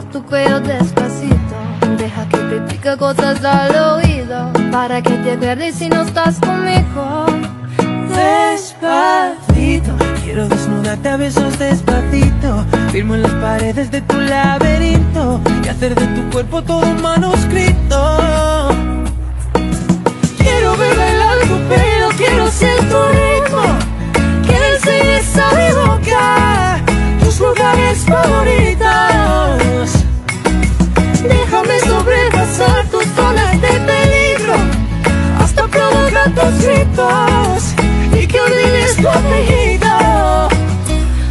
respirar tu cuello despacito. Deja que te diga cosas al oído, para que te acuerdes si no estás conmigo. Despacito, quiero desnudarte a besos despacito. Firmo en las paredes de tu laberinto y hacer de tu cuerpo todo un manuscrito. Quiero beber algo, pero quiero ser tu ritmo. Quiero enseñar a mi boca tus lugares favoritos. Déjame sobrepasar tus zonas de peligro, hasta provocar tus gritos y que olvides tu apellido.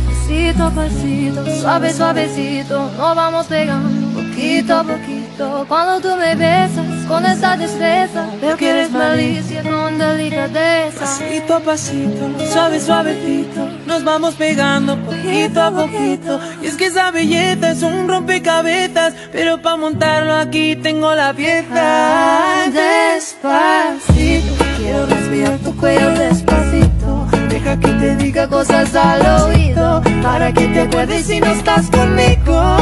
Pasito a pasito, suave suavecito, nos vamos pegando poquito a poquito. Cuando tú me besas con esa destreza, veo que eres malicia con delicadeza. Pasito a pasito, suave suavecito, nos vamos pegando poquito a poquito. Y es que esa belleza es un rompecabezas, pero pa' montarlo aquí tengo la pieza. Despacito, quiero respirar tu cuello despacito. Deja que te diga cosas al oído, para que te acuerdes si no estás conmigo.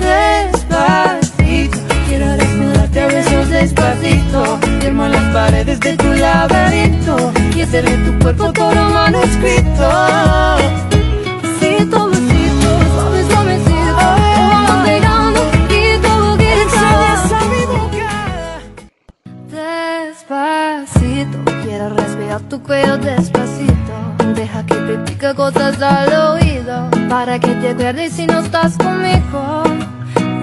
Despacito, quiero desnudarte a besos despacito. Firmo en las paredes de tu laberinto y hacer de tu cuerpo todo manuscrito. Besito, besito, suave, suavecito, nos vamos pegando poquito a poquito. Despacito, quiero respirar tu cuello despacito. Deja que te diga cosas al oído, para que te acuerdes si no estás conmigo.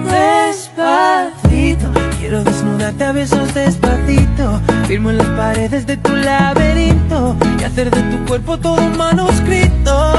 Despacito, quiero desnudarte a besos despacito. Firmo en las paredes de tu laberinto y hacer de tu cuerpo todo un manuscrito.